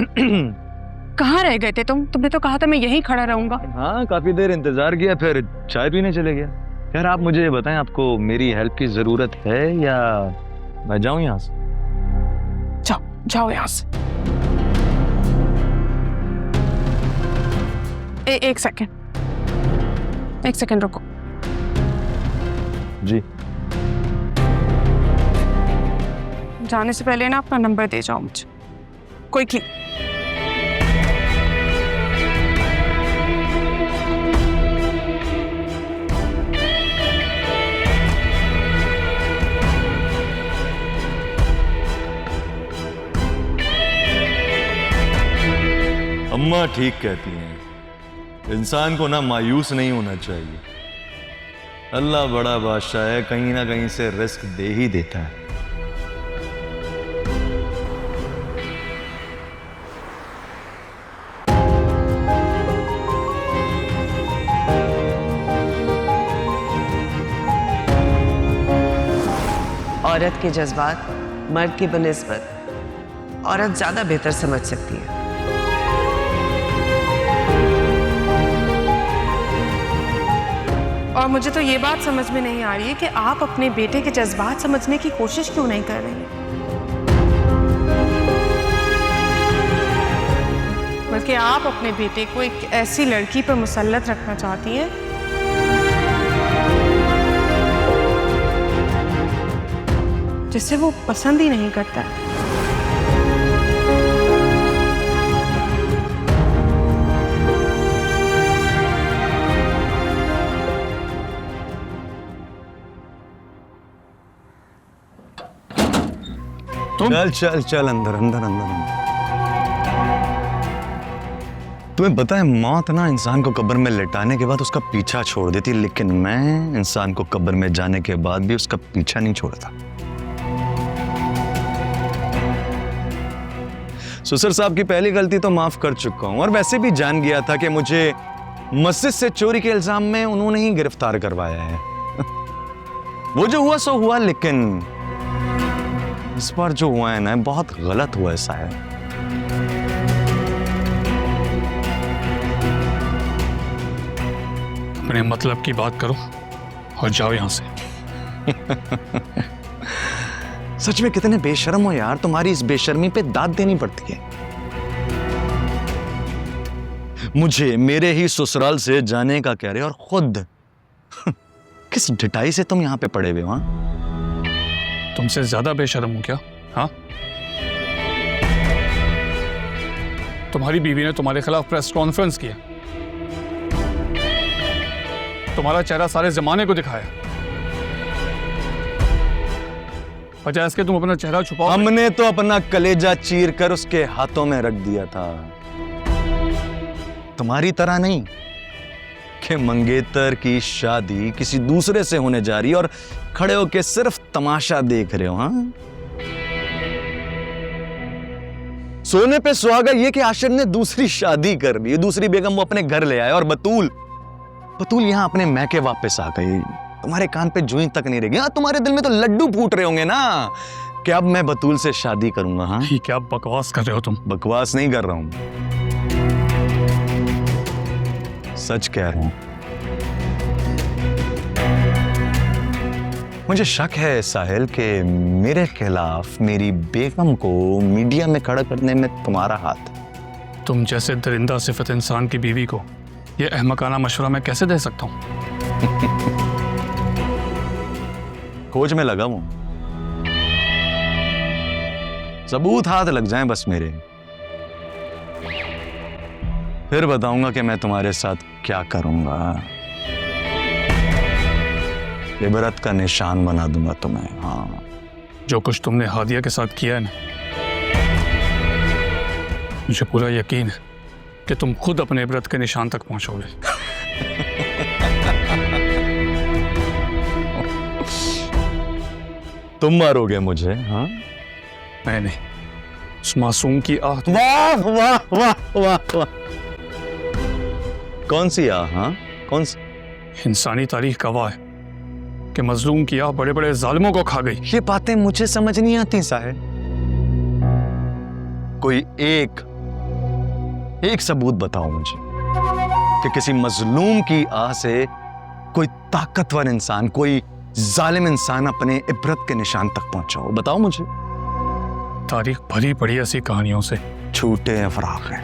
कहाँ रह गए थे तुम? तुमने तो कहा था मैं यहीं खड़ा रहूंगा। हाँ, काफी देर इंतजार किया, फिर चाय पीने चले गया। यार आप मुझे बताएं, आपको मेरी हेल्प की जरूरत है या मैं जाऊं यहाँ से? जाओ जाओ यहाँ से। एक सेकंड रुको। जी। जाने से पहले ना अपना नंबर दे जाओ मुझे, क्विकली। अम्मा ठीक कहती हैं, इंसान को ना मायूस नहीं होना चाहिए। अल्लाह बड़ा बादशाह है, कहीं ना कहीं से रिस्क दे ही देता है। औरत के जज्बात मर्द की बनिस्बत औरत ज्यादा बेहतर समझ सकती है। और मुझे तो ये बात समझ में नहीं आ रही है कि आप अपने बेटे के जज्बात समझने की कोशिश क्यों नहीं कर रही हैं, बल्कि आप अपने बेटे को एक ऐसी लड़की पर मुसल्लत रखना चाहती हैं जिसे वो पसंद ही नहीं करता। चल चल चल अंदर अंदर अंदर। तुम्हें पता है, मौत ना इंसान को कब्र में लेटाने के बाद उसका पीछा छोड़ देती, लेकिन मैं इंसान को कब्र में जाने के बाद भी उसका पीछा नहीं छोड़ता। सुसर साहब की पहली गलती तो माफ कर चुका हूं, और वैसे भी जान गया था कि मुझे मस्जिद से चोरी के इल्जाम में उन्होंने ही गिरफ्तार करवाया है। वो जो हुआ सो हुआ, लेकिन इस बार जो हुआ है ना, बहुत गलत हुआ ऐसा है। अपने मतलब की बात करो और जाओ यहां से। सच में कितने बेशर्म हो यार, तुम्हारी इस बेशर्मी पे दाद देनी पड़ती है। मुझे मेरे ही ससुराल से जाने का कह रहे हो, और खुद किस ढिठाई से तुम यहां पे पड़े हुए हो? तुमसे ज्यादा बेशर्म हूं क्या? हाँ, तुम्हारी बीवी ने तुम्हारे खिलाफ प्रेस कॉन्फ्रेंस किया, तुम्हारा चेहरा सारे जमाने को दिखाया, बजाय इसके तुम अपना चेहरा छुपाओ। हमने तो अपना कलेजा चीर कर उसके हाथों में रख दिया था, तुम्हारी तरह नहीं कि मंगेतर की शादी किसी दूसरे से होने जा रही है और खड़े होके सिर्फ तमाशा देख रहे हो। हाँ, सोने पे सुहागा ये कि आशिर ने दूसरी शादी कर ली, दूसरी बेगम वो अपने घर ले आया, और बतूल यहां अपने मैके वापस आ गई। तुम्हारे कान पे जूं तक नहीं रहेगी। हाँ, तुम्हारे दिल में तो लड्डू फूट रहे होंगे ना कि अब मैं बतूल से शादी करूंगा। हाँ, ठीक है, अब बकवास कर रहे हो तुम। बकवास नहीं कर रहा हूं, सच कह रहा हूं। मुझे शक है साहिल कि मेरे खिलाफ मेरी बेगम को मीडिया में खड़ा करने में तुम्हारा हाथ। तुम जैसे दरिंदा सिफत इंसान की बीवी को ये अहमकाना मशवरा मैं कैसे दे सकता हूं? खोज में लगा हूं, सबूत हाथ लग जाएं बस मेरे, फिर बताऊंगा कि मैं तुम्हारे साथ क्या करूंगा। इबरत का निशान बना दूंगा तुम्हें। हाँ, जो कुछ तुमने हादिया के साथ किया है ना, मुझे पूरा यकीन है कि तुम खुद अपने इबरत के निशान तक पहुंचोगे। तुम मारोगे मुझे? हाँ, मैं नहीं, उस मासूम की आह। वाह वाह वाह वाह वाह, कौन सी आह? हाँ, कौन सी? इंसानी तारीख गवाह है कि मजलूम की आह बड़े बड़े जालिमों को खा गई। ये बातें मुझे समझ नहीं आती साहिब। कोई एक एक सबूत बताओ मुझे कि किसी मजलूम की आह से कोई ताकतवर इंसान, कोई जालिम इंसान अपने इबरत के निशान तक पहुंचा हो। बताओ मुझे। तारीख भरी पड़ी ऐसी कहानियों से। छूटे अफराक हैं,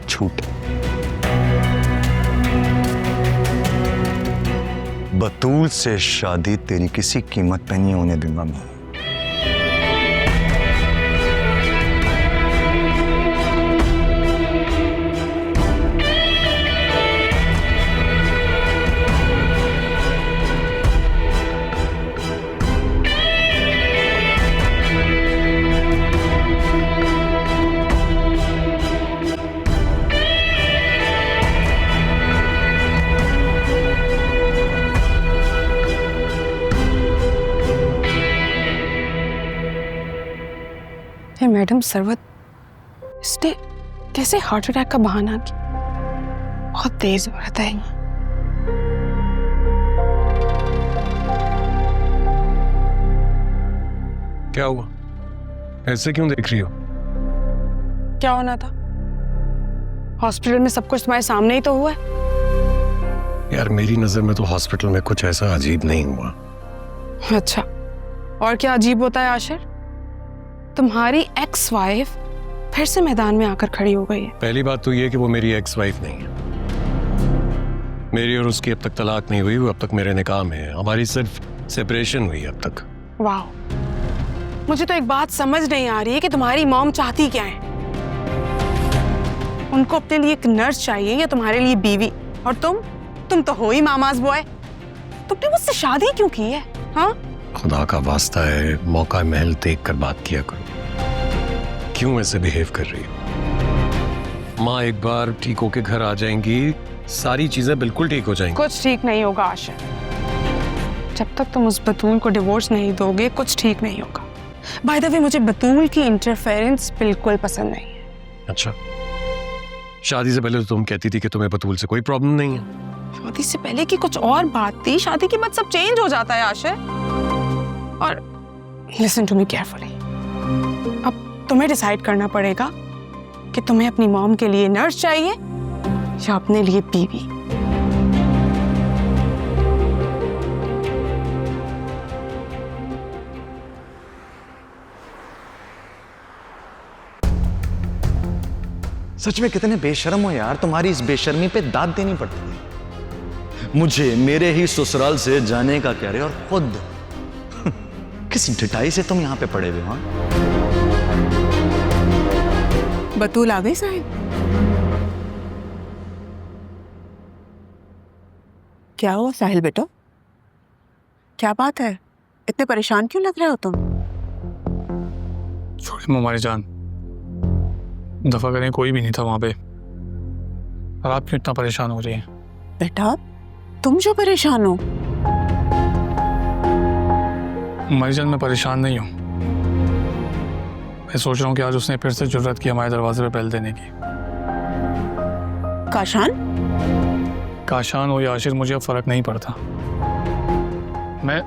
छूटे। बतूल से शादी तेरी किसी कीमत पे नहीं होने दूंगा मैं। मैडम सरवत, इसने कैसे हार्ट अटैक का बहाना किया? बहुत तेज औरत है। क्या हुआ? ऐसे क्यों देख रही हो? क्या होना था? हॉस्पिटल में सब कुछ तुम्हारे सामने ही तो हुआ है। यार मेरी नजर में तो हॉस्पिटल में कुछ ऐसा अजीब नहीं हुआ। अच्छा, और क्या अजीब होता है आशिर? तुम्हारी एक्स वाइफ फिर से मैदान में आकर खड़ी हो गई है। पहली बात तो ये कि वो मेरी एक्स वाइफ नहीं है। मेरी और उसकी अब तक तलाक नहीं हुई, वो अब तक मेरे निकाह में है। हमारी सिर्फ सेपरेशन हुई अब तक। वाह, मुझे तो एक बात समझ नहीं आ रही है कि तुम्हारी मॉम चाहती क्या है। उनको अपने लिए एक नर्स चाहिए या तुम्हारे लिए बीवी? और तुम तो हो ही मामाज बॉय। तुमने मुझसे शादी क्यों की है? हाँ, खुदा का वास्ता है, मौका महल देख कर बात किया करो। क्यों ऐसे बिहेव कर रही हो? माँ एक बार ठीक होके घर आ जाएंगी, सारी चीजें बिल्कुल ठीक हो जाएंगी। कुछ ठीक नहीं होगा आशिर। जब तक तुम उस बतूल को डिवोर्स नहीं दोगे कुछ ठीक नहीं होगा। बाय द वे, मुझे बतूल की इंटरफेरेंस बिल्कुल पसंद नहीं है। अच्छा, शादी से पहले तो तुम कहती थी कि तुम्हें बतूल से कोई प्रॉब्लम नहीं है। शादी से पहले की कुछ और बात थी, शादी के बाद सब चेंज हो जाता है आशिर। और लिसन टू मी केयरफुली, अब तुम्हें डिसाइड करना पड़ेगा कि तुम्हें अपनी मॉम के लिए नर्स चाहिए या अपने लिए बीवी। सच में कितने बेशर्म हो यार, तुम्हारी इस बेशर्मी पे दाद देनी पड़ती है। मुझे मेरे ही ससुराल से जाने का कह रहे हो और खुद किस ढिठाई से तुम यहां पे पड़े हुए हो? बतूल आ गई साहिब? क्या हुआ साहिल बेटा? क्या बात है? इतने परेशान क्यों लग रहे हो तुम? छोड़े हमारी जान, दफा करें, कोई भी नहीं था वहां पे। और आप क्यों इतना परेशान हो रही हैं? बेटा तुम जो परेशान हो। हमारी जान, मैं परेशान नहीं हूं। मैं सोच रहा हूँ कि आज उसने फिर से जुर्रत की हमारे दरवाजे पे बैल देने की। काशान हो या आशिर, मुझे अब फर्क नहीं पड़ता। मैं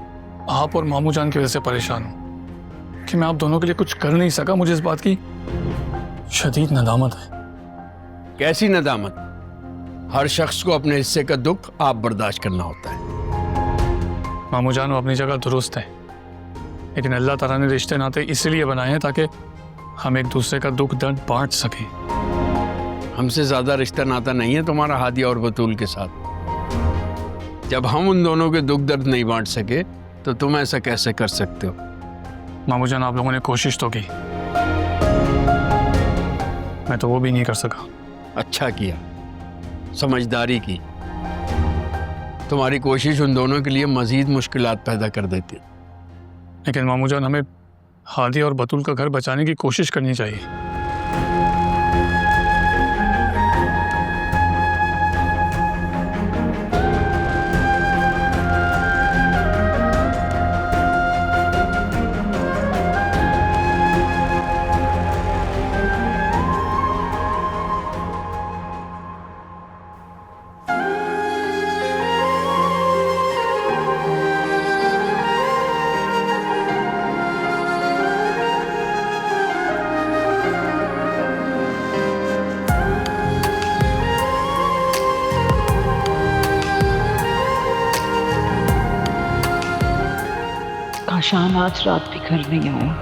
आप और मामू जान की वजह से परेशान हूँ कि मैं आप दोनों के लिए कुछ कर नहीं सका। मुझे इस बात की शदीद नदामत है। कैसी नदामत? हर शख्स को अपने हिस्से का दुख आप बर्दाश्त करना होता है। मामू जान वो अपनी जगह दुरुस्त है, लेकिन अल्लाह ताला ने रिश्ते नाते इसलिए बनाए हैं ताकि हम एक दूसरे का दुख दर्द बांट सकें। हमसे ज्यादा रिश्ता नाता नहीं है तुम्हारा हादिया और बतूल के साथ। जब हम उन दोनों के दुख दर्द नहीं बांट सके तो तुम ऐसा कैसे कर सकते हो? मामू जान, आप लोगों ने कोशिश तो की, मैं तो वो भी नहीं कर सका। अच्छा किया, समझदारी की। तुम्हारी कोशिश उन दोनों के लिए मजीद मुश्किलात पैदा कर देती। लेकिन मामू जान, हमें हादी और बतूल का घर बचाने की कोशिश करनी चाहिए। ईशान आज रात भी घर नहीं आया।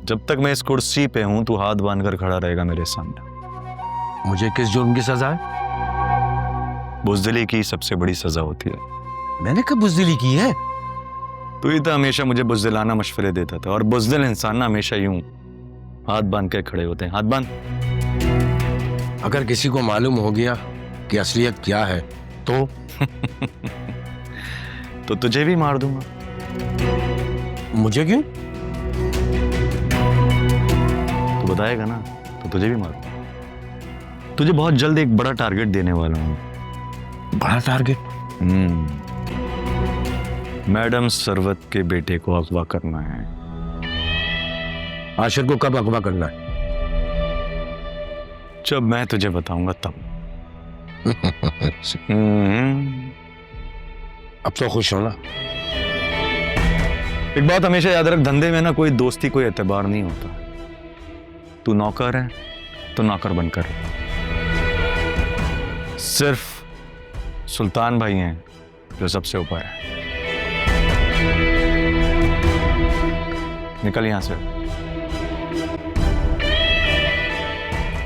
जब तक मैं इस कुर्सी पे हूं तू हाथ बांधकर खड़ा रहेगा मेरे सामने। मुझे किस जुर्म की सजा है? बुज़दिली की सबसे बड़ी सजा होती है। मैंने कब बुज़दिली की है? तू ही तो हमेशा मुझे बुज़दिलाना मशवरे देता था, और बुज़दिल इंसान ना हमेशा यूं हाथ बांध के खड़े होते हैं। हाथ बांध। अगर किसी को मालूम हो गया कि असलियत क्या है तो तो तुझे भी मार दूंगा। मुझे क्यों? तू बताएगा ना तो तुझे भी मार दूंगा। तुझे बहुत जल्द एक बड़ा टारगेट देने वाला हूं। बड़ा टारगेट? मैडम सरवत के बेटे को अगवा करना है। आशिर को कब अगवा करना है? जब मैं तुझे बताऊंगा तब। अब तो खुश हो ना? एक बात हमेशा याद रख, धंधे में ना कोई दोस्ती कोई एतबार नहीं होता। तू नौकर है तो नौकर बनकर, सिर्फ सुल्तान भाई हैं जो सबसे ऊपर है। निकल यहां से।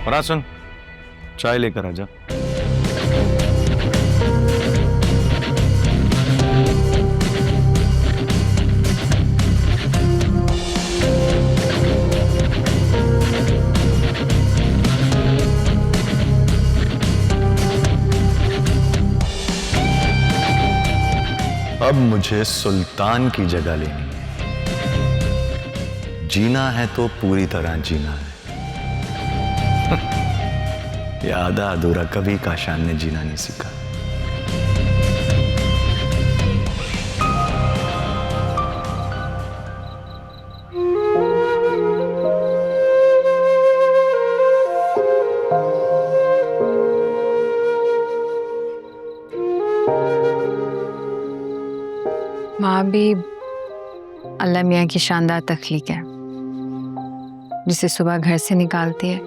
और सुन, चाय लेकर आ जा। अब मुझे सुल्तान की जगह लेनी है। जीना है तो पूरी तरह जीना है। ये आधा अधूरा कभी काशान ने जीना नहीं सीखा। माँ भी अल्लाह मियाँ की शानदार तख्लीक है, जिसे सुबह घर से निकालती है,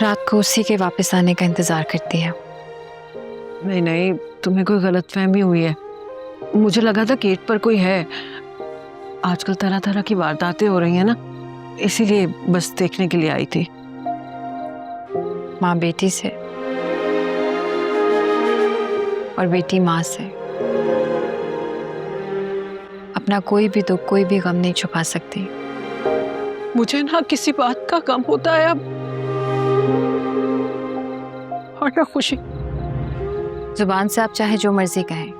रात को उसी के वापस आने का इंतजार करती है। नहीं नहीं, तुम्हें कोई गलतफहमी हुई है। मुझे लगा था गेट पर कोई है। आजकल तरह तरह की वारदातें हो रही हैं ना, इसीलिए बस देखने के लिए आई थी। माँ बेटी से और बेटी माँ से अपना कोई भी दुख, कोई भी गम नहीं छुपा सकती। मुझे ना किसी बात का गम होता है अब, और ना खुशी। जुबान से आप चाहे जो मर्जी कहें,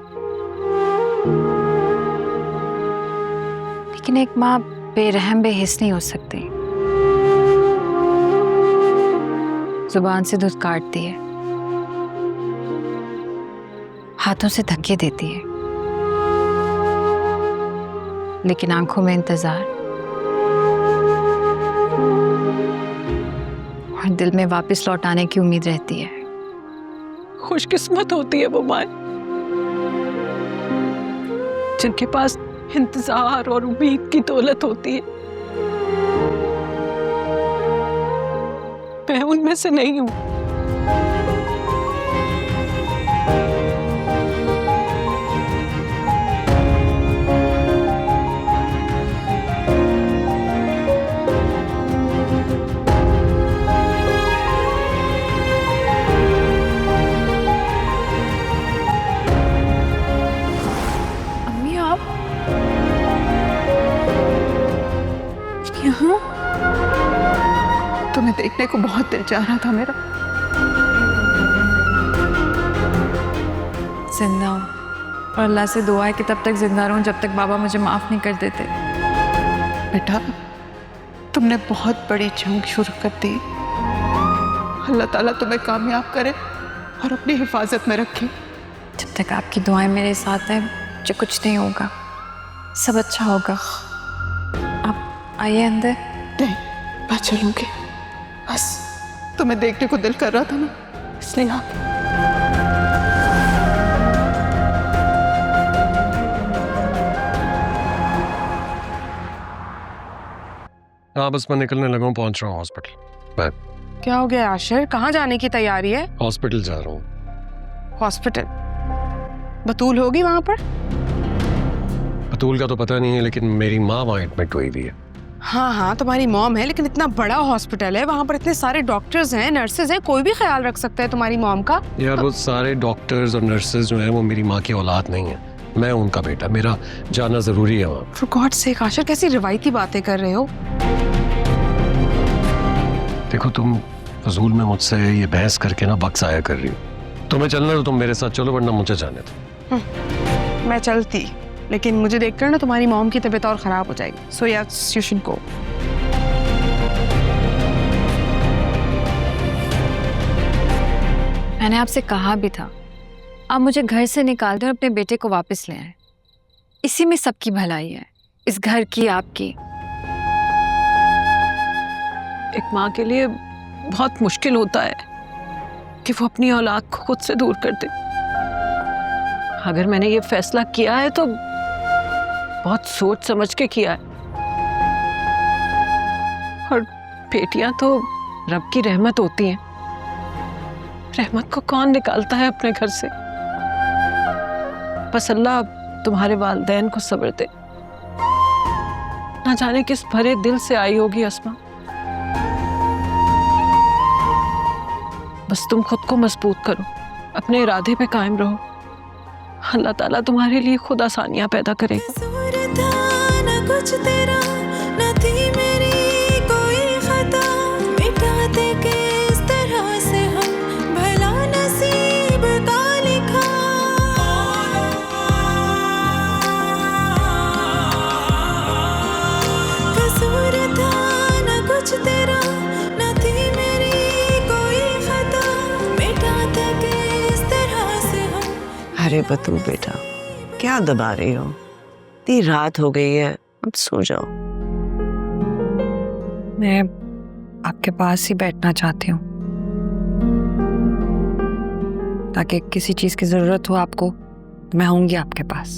लेकिन एक माँ बेरहम बेहिस नहीं हो सकती। जुबान से दूध काटती है, हाथों से धक्के देती है, लेकिन आंखों में इंतजार और दिल में वापस लौट आने की उम्मीद रहती है। खुशकिस्मत होती है वो माँ जिनके पास इंतजार और उम्मीद की दौलत होती है। मैं उनमें से नहीं हूं। तुम्हें देखने को बहुत दिल चाह रहा था मेरा। जिंदा हूँ और अल्लाह से दुआ है कि तब तक जिंदा रहूं जब तक बाबा मुझे माफ नहीं कर देते। बेटा, तुमने बहुत बड़ी जंग शुरू कर दी। अल्लाह ताला तुम्हें कामयाब करे और अपनी हिफाजत में रखे। जब तक आपकी दुआएं मेरे साथ हैं मुझे कुछ नहीं होगा, सब अच्छा होगा। आप आइए अंदर। नहीं, मैं चलूंगी, बस तुम्हें देखने को दिल कर रहा था ना, इसलिए आ गई। हाँ बस मैं निकलने लगा हूँ, पहुंच रहा हूँ हॉस्पिटल। मैं क्या हो गया आशिर, कहाँ जाने की तैयारी है? हॉस्पिटल जा रहा हूँ। हॉस्पिटल? बतूल होगी वहां पर? बतूल का तो पता नहीं है, लेकिन मेरी माँ वहाँ एडमिट हुई हुई है। हाँ हाँ तुम्हारी मॉम है, लेकिन इतना बड़ा हॉस्पिटल है, वहां पर इतने सारे डॉक्टर्स हैं, नर्सेज हैं, कोई भी ख्याल रख सकता है तुम्हारी मॉम का। यार वो सारे डॉक्टर्स और नर्सेज जो हैं वो मेरी माँ की औलाद नहीं है, मैं उनका बेटा, मेरा जाना जरूरी है वहाँ। फॉर गॉड सेक आशिर, कैसी रिवायती बातें कर रहे हो? देखो तुम फजूल में मुझसे ये बहस करके ना वक्त जाया कर रही हो। तुम्हें चलना तो तुम मेरे साथ चलो, वरना मुझे जाने दो। मैं चलती, लेकिन मुझे देखकर ना तुम्हारी मॉम की तबीयत और खराब हो जाएगी। So yes you should go. मैंने आपसे कहा भी था आप मुझे घर से निकाल दें और अपने बेटे को वापस ले आए। इसी में सबकी भलाई है, इस घर की, आपकी। एक माँ के लिए बहुत मुश्किल होता है कि वो अपनी औलाद को खुद से दूर कर दे। अगर मैंने ये फैसला किया है तो बहुत सोच समझ के किया है। और बेटियां तो रब की रहमत होती हैं, रहमत को कौन निकालता है अपने घर से। बस अल्लाह तुम्हारे वालिदैन को सब्र दे। ना जाने किस भरे दिल से आई होगी अस्मा। बस तुम खुद को मजबूत करो, अपने इरादे पे कायम रहो। अल्लाह ताला तुम्हारे लिए खुद आसानियां पैदा करेगा। कुछ तेरा न थी मेरी कोई खता, मिटाते किस तरह से हम भला नसीब का लिखा। कसूर था न कुछ तेरा न थी मेरी कोई खता, मिटाते किस तरह से हम। अरे बतूल बेटा, क्या दबा रही हो? इतनी रात हो गई है, अब सो जाओ। मैं आपके पास ही बैठना चाहती हूँ, ताकि किसी चीज की जरूरत हो आपको तो मैं होंगी आपके पास।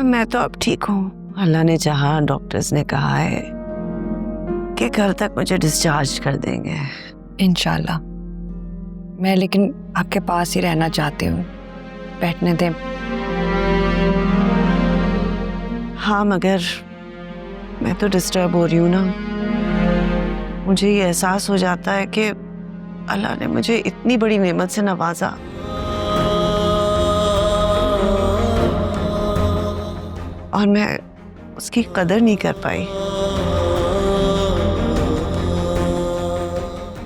मैं तो अब ठीक हूँ। अल्लाह ने चाहा, डॉक्टर्स ने कहा है कि कल तक मुझे डिस्चार्ज कर देंगे इंशाल्लाह। मैं लेकिन आपके पास ही रहना चाहती हूँ, बैठने दें। हाँ, मगर मैं तो डिस्टर्ब हो रही हूँ ना। मुझे ये एहसास हो जाता है कि अल्लाह ने मुझे इतनी बड़ी नेमत से नवाजा, और मैं उसकी कदर नहीं कर पाई।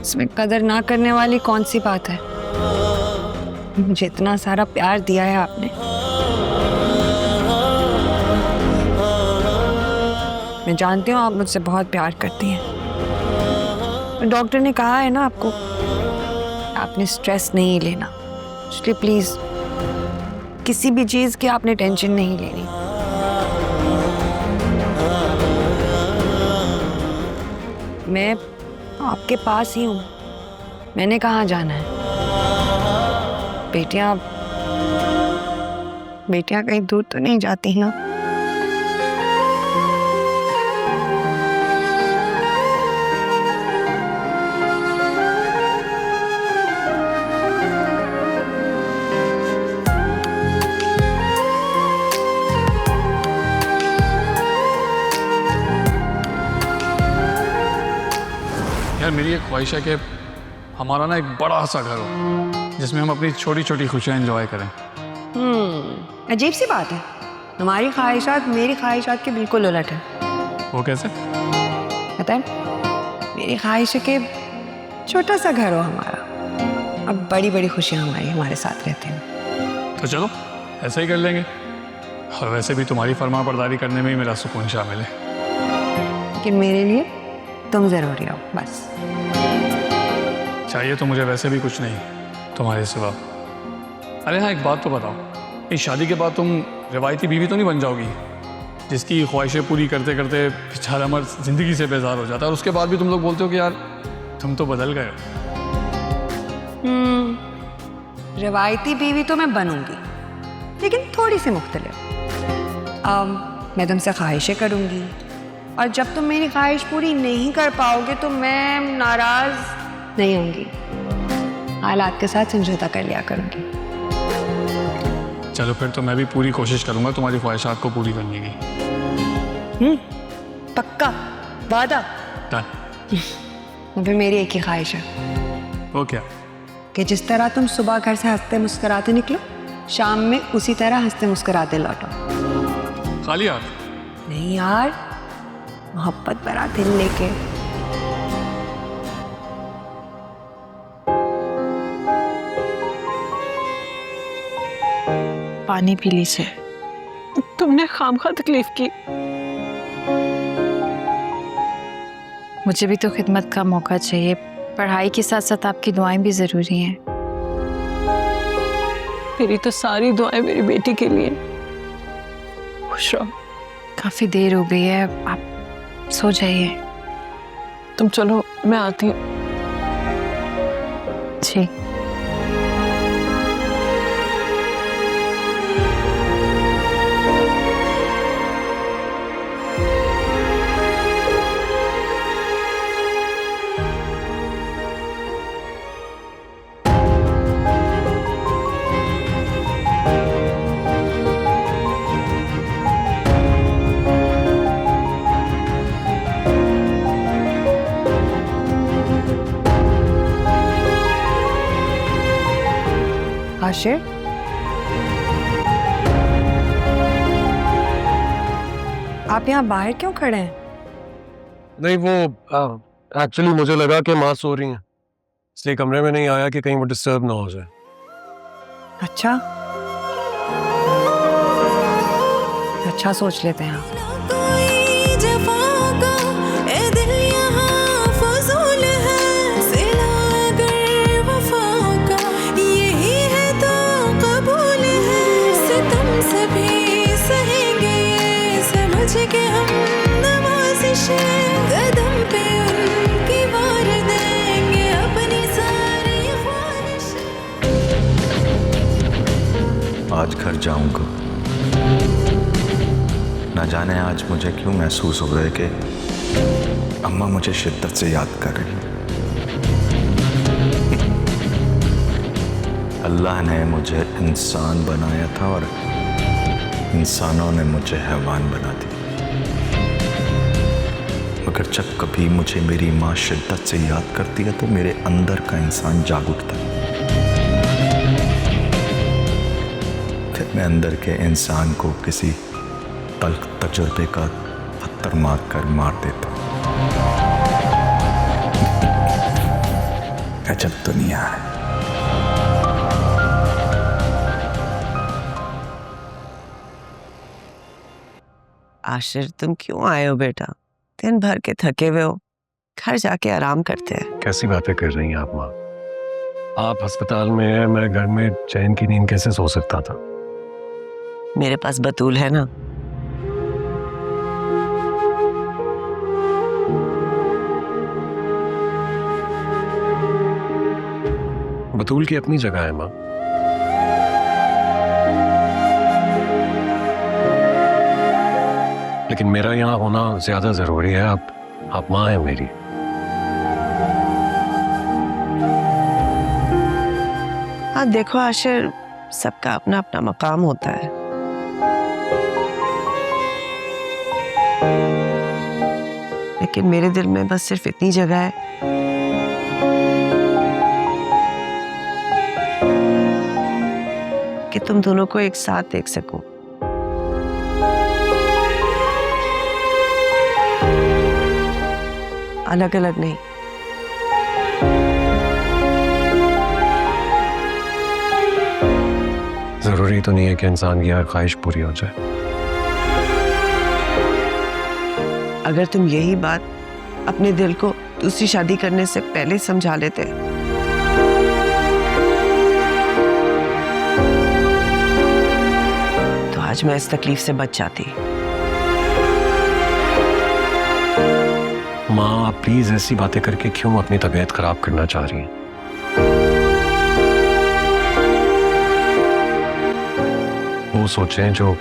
इसमें कदर ना करने वाली कौन सी बात है? मुझे इतना सारा प्यार दिया है आपने। मैं जानती हूँ आप मुझसे बहुत प्यार करती हैं। डॉक्टर ने कहा है ना आपको, आपने स्ट्रेस नहीं लेना, इसलिए प्लीज किसी भी चीज की आपने टेंशन नहीं लेनी। मैं आपके पास ही हूँ, मैंने कहाँ जाना है। बेटियां बेटियां कहीं दूर तो नहीं जाती ना। यार मेरी एक ख्वाहिश है कि हमारा ना एक बड़ा सा घर हो, जिसमें हम अपनी छोटी छोटी खुशियाँ एंजॉय करें। अजीब सी बात है, हमारी ख्वाहिशात मेरी ख्वाहिशात के बिल्कुल उलट है। वो कैसे? पता है, मेरी ख्वाहिश है कि छोटा सा घर हो हमारा, अब बड़ी बड़ी खुशियाँ हमारे साथ रहती हैं। तो चलो ऐसा ही कर लेंगे। और वैसे भी तुम्हारी फरमा बरदारी करने में ही मेरा सुकून शामिल है। लेकिन मेरे लिए तुम जरूरी हो बस। चाहिए तो मुझे वैसे भी कुछ नहीं तुम्हारे सिवा। अरे हाँ, एक बात तो बताओ, इस शादी के बाद तुम रिवायती बीवी तो नहीं बन जाओगी जिसकी ख्वाहिशें पूरी करते करते बेचारा मर्द जिंदगी से बेजार हो जाता है और उसके बाद भी तुम लोग बोलते हो कि यार तुम तो बदल गए हो। रिवायती बीवी तो मैं बनूंगी, लेकिन थोड़ी सी मुख्तलिफ। मैं तुमसे ख्वाहिशें करूंगी और जब तुम मेरी ख्वाहिश पूरी नहीं कर पाओगे तो मैं नाराज नहीं होंगी, हालात के साथ समझौता कर लिया करूंगी। चलो फिर तो मैं भी पूरी कोशिश करूंगा तुम्हारी ख्वाहिशात को पूरी करने की। पक्का वादा? डन। तो फिर मेरी एक ही ख्वाहिश है। वो क्या? कि जिस तरह तुम सुबह घर से हंसते मुस्कुराते निकलो, शाम में उसी तरह हंसते मुस्कुराते लौटो। खाली हाथ? नहीं यार, मोहब्बत भरा दिल लेके। पानी पी ली से, तुमने खामखा तकलीफ की। मुझे भी तो खिदमत का मौका चाहिए, पढ़ाई के साथ साथ आपकी दुआएं भी जरूरी हैं। मेरी तो सारी दुआएं मेरी बेटी के लिए। खुश रहो। काफी देर हो गई है, आप सो जाइए। तुम चलो, मैं आती हूँ। जी। आशिर, आप यहाँ बाहर क्यों खड़े हैं? नहीं, वो एक्चुअली मुझे लगा कि माँ सो रही हैं, इसलिए कमरे में नहीं आया कि कहीं वो डिस्टर्ब ना हो जाए। अच्छा सोच लेते हैं आप। कोई जफा का ए दिल यहाँ फजूल है, सिला अगर वफा का यही है तो कबूल है। सितम सभी सहेंगे ये समझ के हम नवाजिश है, कदम पे उनकी वार देंगे अपनी सारी ख्वाहिश। आज घर जाऊंगा। ना जाने आज मुझे क्यों महसूस हो रहा है कि अम्मा मुझे शिद्दत से याद कर रही है। अल्लाह ने मुझे इंसान बनाया था और इंसानों ने मुझे हैवान बना दिया। मगर जब कभी मुझे मेरी माँ शिद्दत से याद करती है तो मेरे अंदर का इंसान जाग उठता है। फिर मैं अंदर के इंसान को किसी तल्ख तजुर्बे का पत्थर मार देता हूं। गजब दुनिया है। आशिर, तुम क्यों आए हो बेटा? दिन भर के थके हुए हो, घर जाके आराम करते हैं। कैसी बातें कर रही हैं आप माँ? आप अस्पताल में हैं, मैं घर में चैन की नींद कैसे सो सकता था? मेरे पास बतूल है ना। बतूल की अपनी जगह है माँ। लेकिन मेरा यहाँ होना ज्यादा जरूरी है। आप माँ हैं मेरी। हाँ देखो आशिर, सबका अपना अपना मकाम होता है। लेकिन मेरे दिल में बस सिर्फ इतनी जगह है कि तुम दोनों को एक साथ देख सकूं। अलग अलग नहीं। जरूरी तो नहीं है कि इंसान की हर ख्वाहिश पूरी हो जाए। अगर तुम यही बात अपने दिल को दूसरी शादी करने से पहले समझा लेते तो आज मैं इस तकलीफ से बच जाती। माँ, आप प्लीज ऐसी बातें करके क्यों अपनी तबीयत खराब करना चाह रही हैं? वो सोचें जो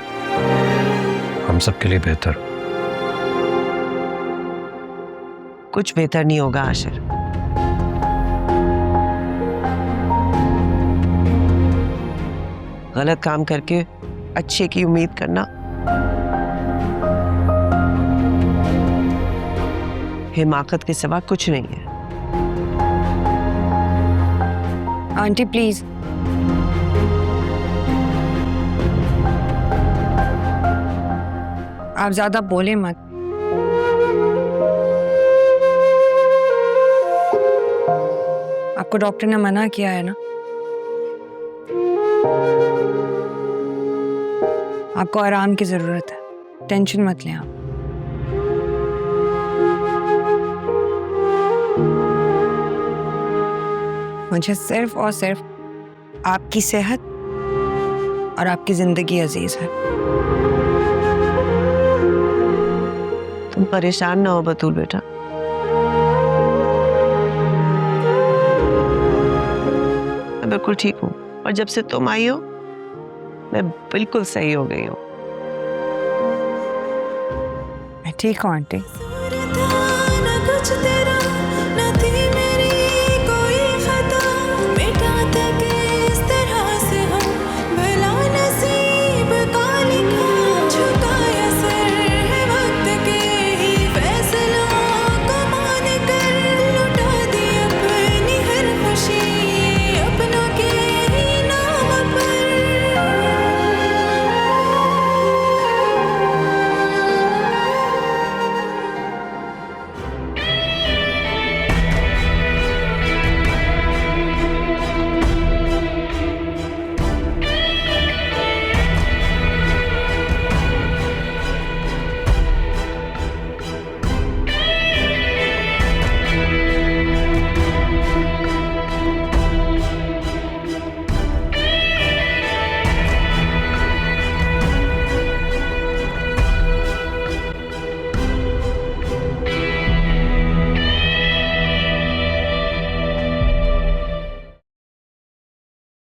हम सबके लिए बेहतर। कुछ बेहतर नहीं होगा आशिर। गलत काम करके अच्छे की उम्मीद करना हिमाकत के सिवा कुछ नहीं है। आंटी प्लीज, आप ज्यादा बोले मत। आपको डॉक्टर ने मना किया है ना? आपको आराम की जरूरत है, टेंशन मत लें आप। मुझे सिर्फ और सिर्फ आपकी सेहत और आपकी जिंदगी अजीज है। तुम परेशान ना हो बतूल बेटा। मैं बिल्कुल ठीक हूँ और जब से तुम आई हो मैं बिल्कुल सही हो गई हूँ। मैं ठीक हूँ आंटी। ना कुछ तेरा ना थी मेरी कोई खता, मिटा तक इस तरह से हम भला नसीब का लिखा, झुकाया सर है वक्त के ही फैसला को मान कर, लुटा दी अपनी हर खुशी अपनों के ही नाम पर।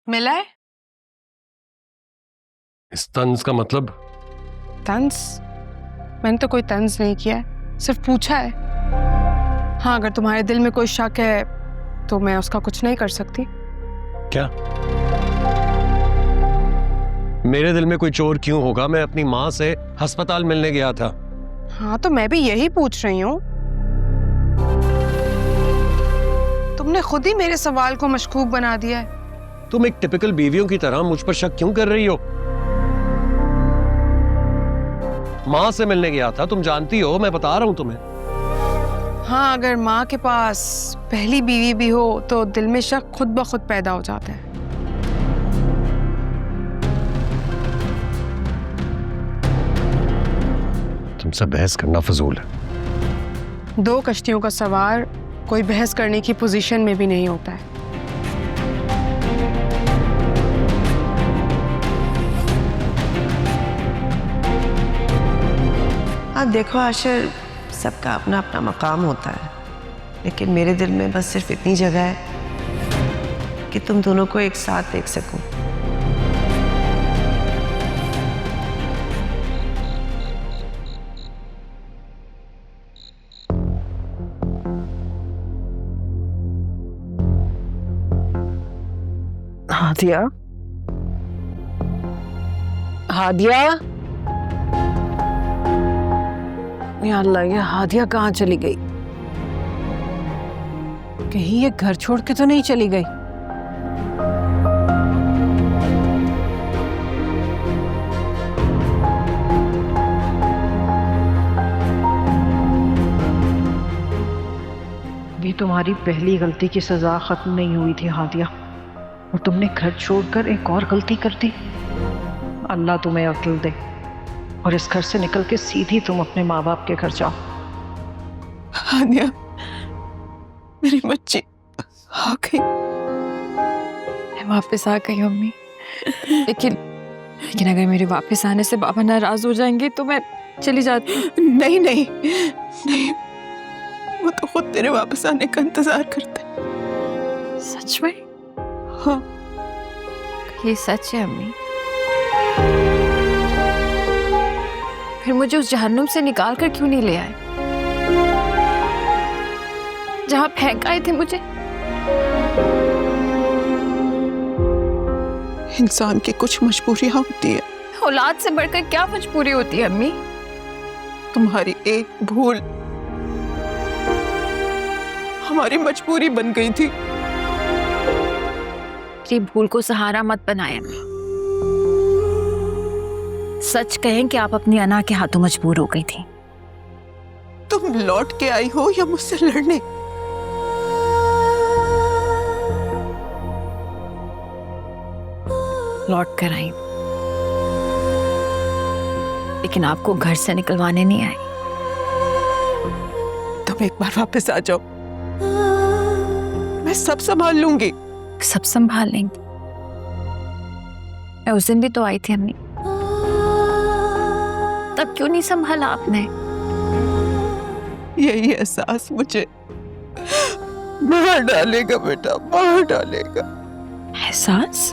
मिला है? इस तंज का मतलब? तंज? मैंने तो कोई तंज नहीं किया है, सिर्फ पूछा है। हाँ, अगर तुम्हारे दिल में कोई शक है तो मैं उसका कुछ नहीं कर सकती। क्या? मेरे दिल में कोई चोर क्यों होगा? मैं अपनी माँ से अस्पताल मिलने गया था। हाँ, तो मैं भी यही पूछ रही हूँ। तुमने खुद ही मेरे सवाल को मशकूक बना दिया है। तुम एक टिपिकल बीवियों की तरह मुझ पर शक क्यों कर रही हो? माँ से मिलने गया था, तुम जानती हो, मैं बता रहा हूं तुम्हें। हाँ, अगर माँ के पास पहली बीवी भी हो तो दिल में शक खुद ब खुद पैदा हो जाता है। तुमसे बहस करना फजूल है। दो कश्तियों का सवार कोई बहस करने की पोजीशन में भी नहीं होता है। आप देखो आशिर, सबका अपना अपना मकाम होता है, लेकिन मेरे दिल में बस सिर्फ इतनी जगह है कि तुम दोनों को एक साथ देख सकूं। हादिया, हादिया, या अल्लाह, ये हादिया कहाँ चली गई? कहीं ये घर छोड़ के तो नहीं चली गई? अभी तुम्हारी पहली गलती की सजा खत्म नहीं हुई थी हादिया, और तुमने घर छोड़कर एक और गलती कर दी। अल्लाह तुम्हें अक्ल दे और इस घर से निकल के सीधी तुम अपने माँ बाप के घर जाओ। हानिया, मेरी बच्ची आ गई। मैं वापस आ गई अम्मी, लेकिन अगर मेरे वापस आने से बाबा नाराज हो जाएंगे तो मैं चली जाती हूँ। नहीं नहीं नहीं, वो तो खुद तेरे वापस आने का इंतजार करते हैं। सच में? हाँ। ये सच है अम्मी? फिर मुझे उस जहन्नुम से निकाल कर क्यों नहीं ले आए, जहां फेंक आए थे मुझे? इंसान की कुछ मजबूरियां होती है। औलाद से बढ़कर क्या मजबूरी होती है अम्मी? तुम्हारी एक भूल हमारी मजबूरी बन गई थी। मेरी भूल को सहारा मत बनाए अम्मी। सच कहें कि आप अपनी अना के हाथों मजबूर हो गई थी। तुम लौट के आई हो या मुझसे लड़ने? लौट कर आई, लेकिन आपको घर से निकलवाने नहीं आई। तुम एक बार वापस आ जाओ, मैं सब संभाल लूंगी। सब संभाल लेंगी। मैं उस दिन भी तो आई थी अम्मी, तब क्यों नहीं संभाला आपने? यही एहसास मुझे मार डालेगा बेटा, मार डालेगा। एहसास?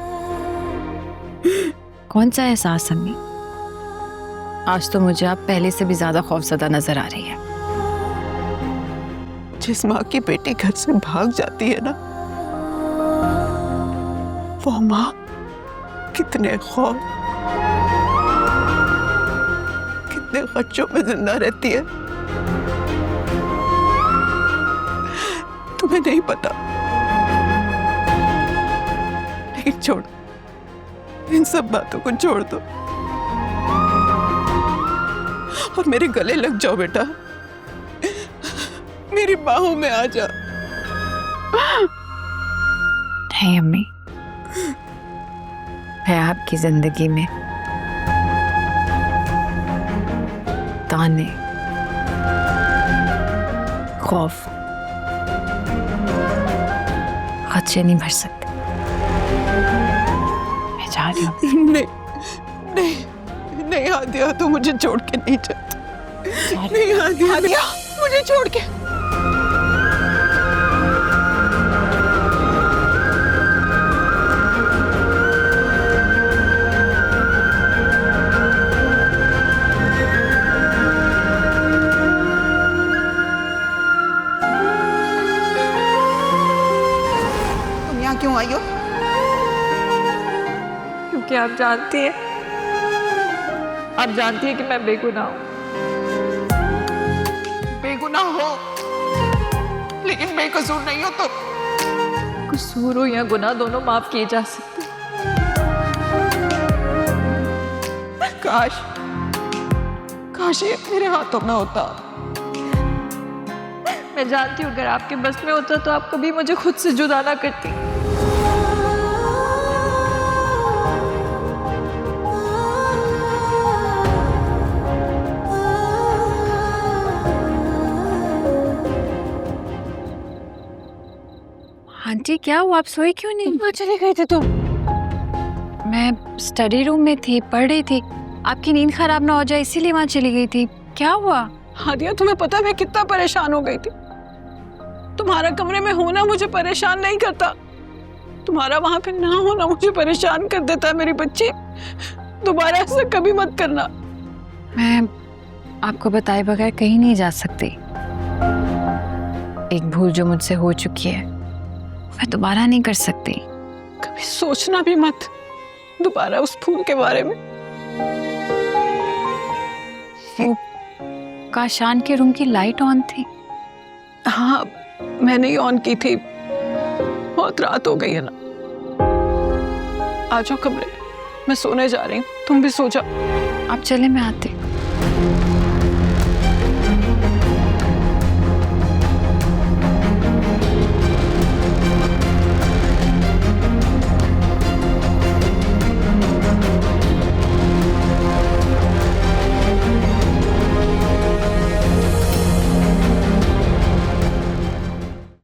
कौन सा एहसास अम्मी? आज तो मुझे आप पहले से भी ज्यादा खौफजदा नजर आ रही है। जिस माँ की बेटी घर से भाग जाती है ना, वो माँ कितने खौफ, कितने खर्चों में जिंदा रहती है, तुम्हें नहीं पता। लेकिन छोड़, इन सब बातों को छोड़ दो और मेरे गले लग जाओ बेटा, मेरी बाहों में आ जा। नहीं अम्मी, मैं आपकी जिंदगी में ताने, खौफ, खदशे नहीं भर सकते। मैं जा रही हूँ। नहीं नहीं नहीं हादिया, तू मुझे छोड़ के नहीं जा। नहीं हादिया, मुझे छोड़ के। तुम यहाँ क्यों आई हो? क्योंकि आप जानती हैं, आप जानती हैं कि मैं बेगुनाह हूँ। बेगुनाह हो, लेकिन बेकसूर नहीं हो तुम। कसूर हो या गुनाह, दोनों माफ किए जा सकते। काश काश ये मेरे हाथों में होता। मैं जानती हूँ अगर आपके बस में होता तो आप कभी मुझे खुद से जुदा ना करती। आंटी क्या हुआ, आप सोई क्यों नहीं? कहाँ चली गई थी तुम? मैं स्टडी रूम में थी, पढ़ रही थी। आपकी नींद खराब ना हो जाए इसीलिए वहां चली गई थी। क्या हुआ? हादिया, तुम्हें पता है मैं कितना परेशान हो गई थी। तुम्हारा कमरे में होना मुझे परेशान नहीं करता, तुम्हारा वहां पे ना होना मुझे परेशान कर देता है। मेरी बच्ची, दोबारा ऐसा कभी मत करना। मैं आपको बताए बगैर कहीं नहीं जा सकती। एक भूल जो मुझसे हो चुकी है मैं दोबारा नहीं कर सकती। कभी सोचना भी मत दोबारा उस फूल के बारे में। वो काशान के रूम की लाइट ऑन थी। हाँ, मैंने ही ऑन की थी। बहुत रात हो गई है ना। आ जाओ कमरे में, मैं सोने जा रही हूँ, तुम भी सो जाओ। आप चले, मैं आती।